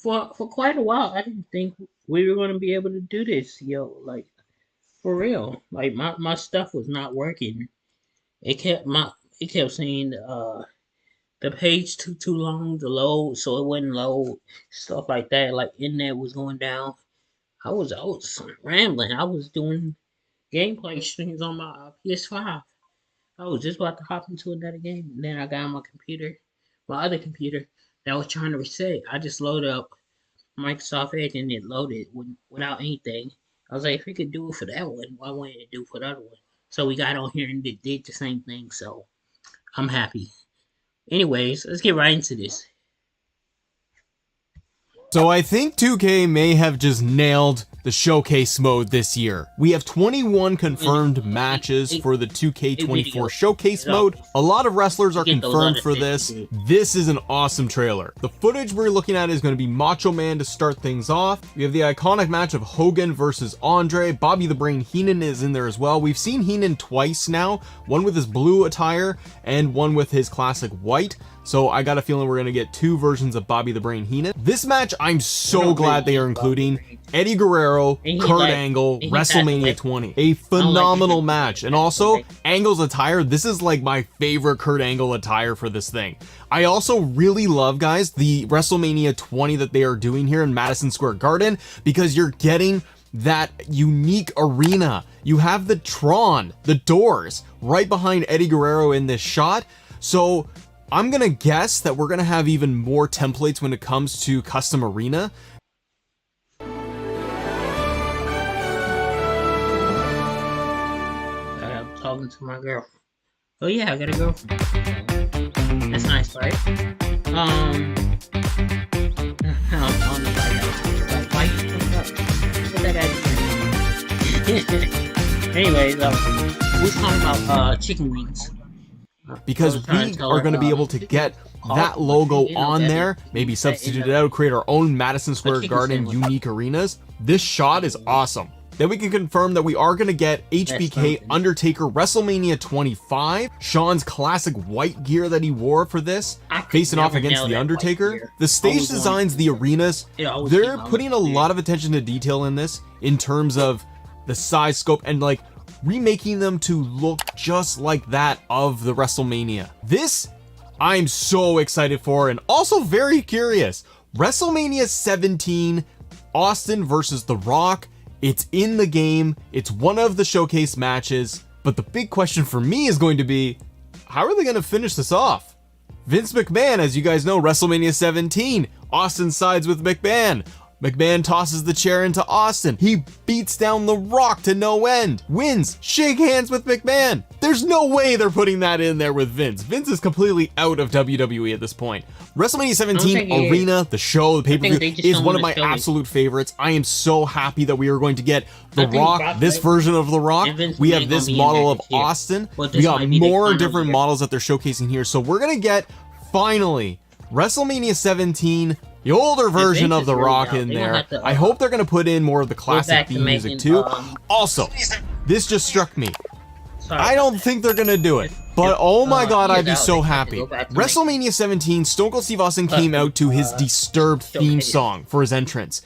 For quite a while. I didn't think we were gonna be able to do this, yo. Like for real. Like my stuff was not working. It kept my it kept saying the page too long to load, so it wouldn't load. Stuff like that. Like internet was going down. I was rambling. I was doing gameplay streams on my PS5. I was just about to hop into another game, and then I got on my other computer that was trying to reset. I just loaded up Microsoft Edge and it loaded without anything. I was like, if it could do it for that one, why wouldn't it do it for the other one? So we got on here and it did the same thing. So I'm happy. Anyways, let's get right into this. So I think 2K may have just nailed the showcase mode this year. We have 21 confirmed matches for the 2K24 showcase mode. A lot of wrestlers are confirmed for this. This is an awesome trailer. The footage we're looking at is going to be Macho Man to start things off. We have the iconic match of Hogan versus Andre. Bobby the Brain Heenan is in there as well. We've seen Heenan twice now, one with his blue attire and one with his classic white. So I got a feeling we're going to get two versions of Bobby the Brain Heenan. This match, I'm so glad they are including Eddie Guerrero, Kurt Angle, WrestleMania 20. A phenomenal match. And also, Angle's attire, this is like my favorite Kurt Angle attire for this thing. I also really love, guys, the WrestleMania 20 that they are doing here in Madison Square Garden, because you're getting that unique arena. You have the Tron, the doors, right behind Eddie Guerrero in this shot. So I'm gonna guess that we're gonna have even more templates when it comes to custom arena. I'm talking to my girl. Oh yeah, I got a girlfriend. That's nice, right? Anyways, we're talking about chicken wings. Because we are going to be able to get that logo on there, maybe substitute it out, create our own Madison Square Garden unique arenas. This shot is awesome. Then we can confirm that we are going to get HBK Undertaker WrestleMania 25, Shawn's classic white gear that he wore for this, facing off against The Undertaker. The stage designs, the arenas, they're putting a lot of attention to detail in this in terms of the size, scope, and like remaking them to look just like that of the WrestleMania. This I'm so excited for, and also very curious. WrestleMania 17, Austin versus The Rock. It's in the game. It's one of the showcase matches. But the big question for me is going to be, how are they going to finish this off? Vince McMahon, as you guys know, WrestleMania 17, Austin sides with McMahon. McMahon tosses the chair into Austin. He beats down The Rock to no end. Wins. Shake hands with McMahon. There's no way they're putting that in there with Vince. Vince is completely out of WWE at this point. WrestleMania 17 Arena, the show, the pay-per-view, is one of my absolute favorites. I am so happy that we are going to get The Rock, this version of The Rock. We have this model of Austin. We got more different models that they're showcasing here. So we're going to get, finally, WrestleMania 17, the older version of The Rock in there. I hope they're going to put in more of the classic theme music too. Also, this just struck me. I don't think they're going to do it, but oh my god, I'd be so happy. WrestleMania 17, Stone Cold Steve Austin came out to his Disturbed theme song for his entrance.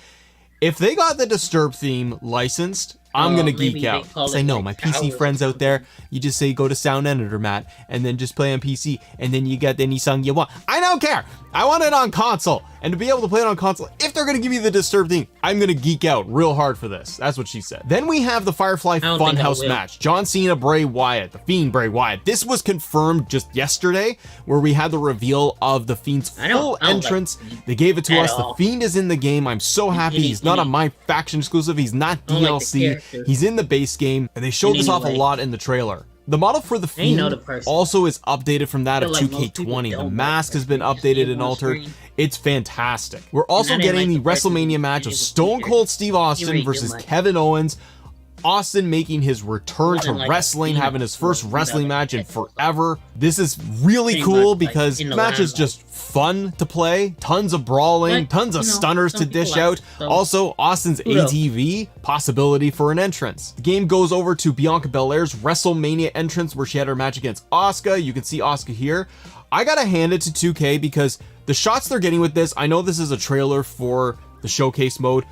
If they got the Disturbed theme licensed, I'm gonna geek out. Because I know my PC friends out there, you just say go to Sound Editor, Matt, and then just play on PC, and then you get any song you want. I don't care! I want it on console! And to be able to play it on console, if they're gonna give me the Disturbed theme, I'm gonna geek out real hard for this. That's what she said. Then we have the Firefly Funhouse match. John Cena, Bray Wyatt, The Fiend, Bray Wyatt. This was confirmed just yesterday, where we had the reveal of The Fiend's full entrance. They gave it to us. The Fiend is in the game. I'm so happy. He's not a My Faction exclusive. He's not DLC. He's in the base game, and they showed this off a lot in the trailer. The model for the Fiend also is updated from that of 2K20. The mask has been updated and altered. It's fantastic. We're also getting the WrestleMania match of Stone Cold Steve Austin versus Kevin Owens. Austin making his return to wrestling, having his first wrestling match in forever. This is really cool because the match is just fun to play, tons of brawling, tons of stunners to dish out. Also, Austin's ATV possibility for an entrance. The game goes over to Bianca Belair's WrestleMania entrance where she had her match against Asuka. You can see Asuka here. I gotta hand it to 2K because the shots they're getting with this, I know this is a trailer for the showcase mode,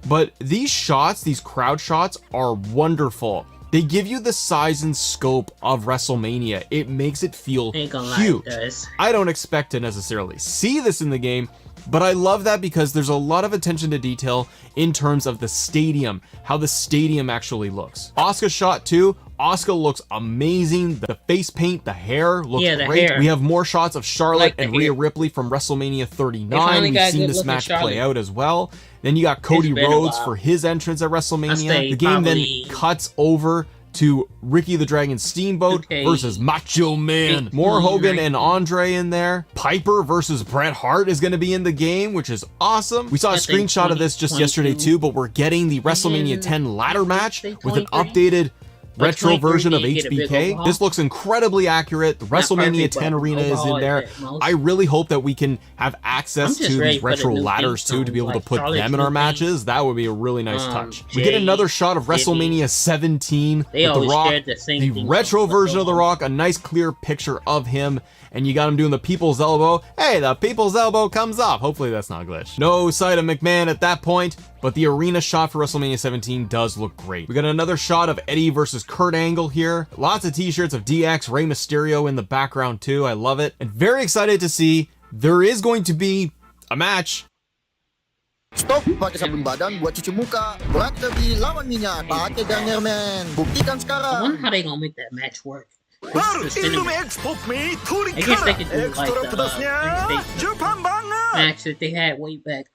but these shots, these crowd shots are wonderful. They give you the size and scope of WrestleMania. It makes it feel huge. I don't expect to necessarily see this in the game, but I love that because there's a lot of attention to detail in terms of the stadium, how the stadium actually looks. Asuka shot too. Asuka looks amazing. The face paint, the hair looks great. Hair. We have more shots of Charlotte and Rhea Ripley from WrestleMania 39. We've seen this match play out as well. Then you got Cody Rhodes for his entrance at WrestleMania. The game then cuts over to Ricky the Dragon Steamboat versus Macho Man. More Hogan and Andre in there. Piper versus Bret Hart is going to be in the game, which is awesome. We saw a screenshot of this just yesterday too, but we're getting the WrestleMania 10 ladder match with an updated retro version of HBK. This looks incredibly accurate. The WrestleMania 10 arena is in there. I really hope that we can have access to these retro ladders too to be able to put them in our matches. That would be a really nice touch. We get another shot of WrestleMania 17 with The Rock, the retro version of The Rock, a nice clear picture of him. And you got him doing the people's elbow. Hey, the people's elbow comes off. Hopefully that's not a glitch. No sight of McMahon at that point, but the arena shot for WrestleMania 17 does look great. We got another shot of Eddie versus Kurt Angle here. Lots of t-shirts of DX, Rey Mysterio in the background too. I love it. And very excited to see there is going to be a match. Stop pakai sabun badan buat cuci muka. Berat lebih lawan minyak. Pakai Garnier Man. Buktikan sekarang. I wonder how they gonna make that match work. I guess they could do like the match that they had way back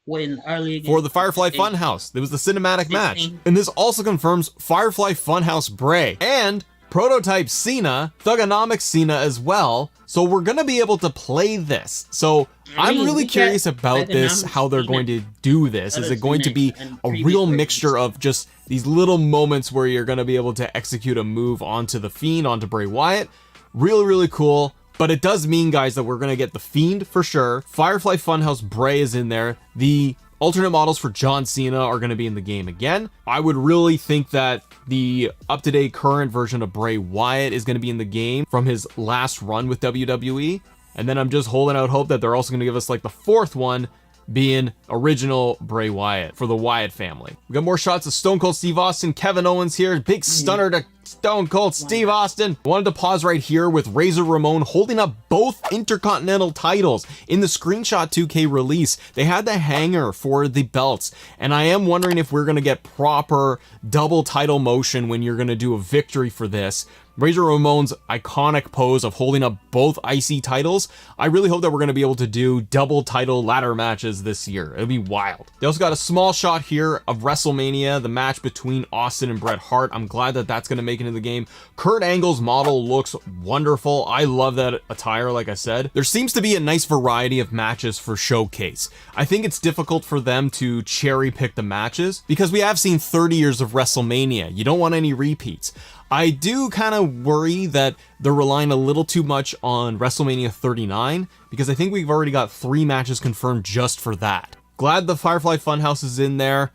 when earlier for the Firefly Funhouse. It was the cinematic match, and this also confirms Firefly Funhouse Bray and prototype Cena, Thugonomics Cena as well. So we're gonna be able to play this. So I'm really curious about this, how they're going to do this. Is it going to be a real mixture of just these little moments where you're gonna be able to execute a move onto the Fiend, onto Bray Wyatt? Really, really cool. But it does mean, guys, that we're gonna get the Fiend for sure. Firefly Funhouse Bray is in there. The alternate models for John Cena are going to be in the game again. I would really think that the up-to-date current version of Bray Wyatt is going to be in the game from his last run with WWE. And then I'm just holding out hope that they're also going to give us like the fourth one being original Bray Wyatt for the Wyatt family. We got more shots of Stone Cold Steve Austin, Kevin Owens here. Big stunner to Stone Cold Steve Austin. Wanted to pause right here with Razor Ramon holding up both Intercontinental titles. In the screenshot 2K release, they had the hanger for the belts, and I am wondering if we're going to get proper double title motion when you're going to do a victory for this. Razor Ramon's iconic pose of holding up both IC titles. I really hope that we're going to be able to do double title ladder matches this year. It'll be wild. They also got a small shot here of WrestleMania, the match between Austin and Bret Hart. I'm glad that that's going to make it into the game. Kurt Angle's model looks wonderful. I love that attire, like I said. There seems to be a nice variety of matches for Showcase. I think it's difficult for them to cherry pick the matches because we have seen 30 years of WrestleMania. You don't want any repeats. I do kind of worry that they're relying a little too much on WrestleMania 39 because I think we've already got 3 matches confirmed just for that. Glad the Firefly Funhouse is in there.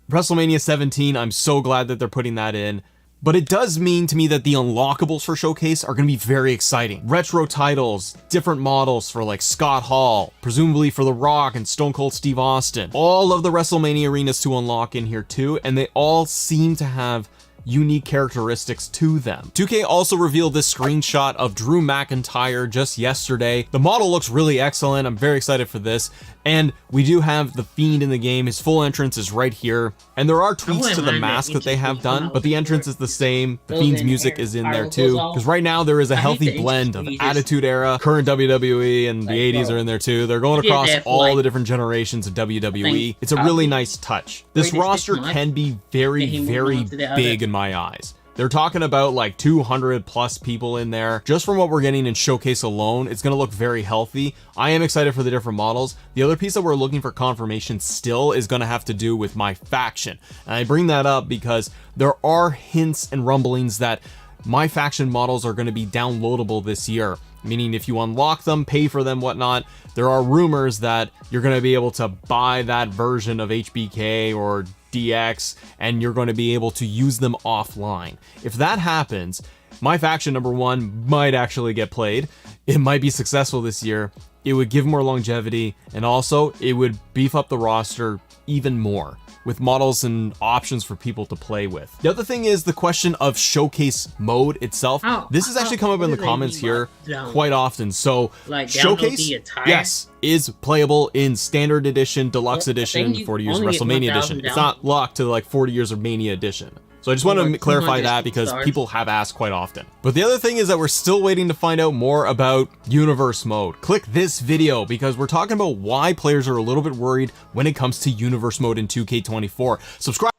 WrestleMania 17, I'm so glad that they're putting that in. But it does mean to me that the unlockables for Showcase are going to be very exciting. Retro titles, different models for like Scott Hall, presumably for The Rock and Stone Cold Steve Austin. All of the WrestleMania arenas to unlock in here too, and they all seem to have unique characteristics to them. 2K also revealed this screenshot of Drew McIntyre just yesterday. The model looks really excellent. I'm very excited for this. And we do have the Fiend in the game. His full entrance is right here. And there are tweaks to the mask that they have done, but the entrance is the same. The Fiend's music is in there too. Because right now there is a healthy blend of Attitude Era, current WWE, and the 80s are in there too. They're going across all the different generations of WWE. It's a really nice touch. This roster can be very, very big in my eyes. They're talking about like 200 plus people in there. Just from what we're getting in Showcase alone, it's going to look very healthy. I am excited for the different models. The other piece that we're looking for confirmation still is going to have to do with my faction. And I bring that up because there are hints and rumblings that my faction models are going to be downloadable this year. Meaning if you unlock them, pay for them, whatnot, there are rumors that you're going to be able to buy that version of HBK or DX and you're going to be able to use them offline. If that happens, my faction number one might actually get played. It might be successful this year. It would give more longevity, and also it would beef up the roster even more with models and options for people to play with. The other thing is the question of showcase mode itself. This has actually come up in the comments here quite often. So like showcase, yes, is playable in standard edition, deluxe edition, 40 years of WrestleMania edition. It's not locked to like 40 years of Mania edition. So I just want to clarify that because people have asked quite often. But the other thing is that we're still waiting to find out more about universe mode. Click this video because we're talking about why players are a little bit worried when it comes to universe mode in 2K24. Subscribe.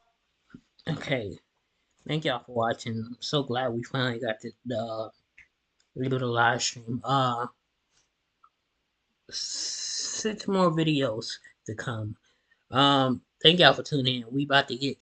Okay, thank y'all for watching. I'm so glad we finally got to do the live stream. 6 more videos to come. Thank y'all for tuning in. We about to get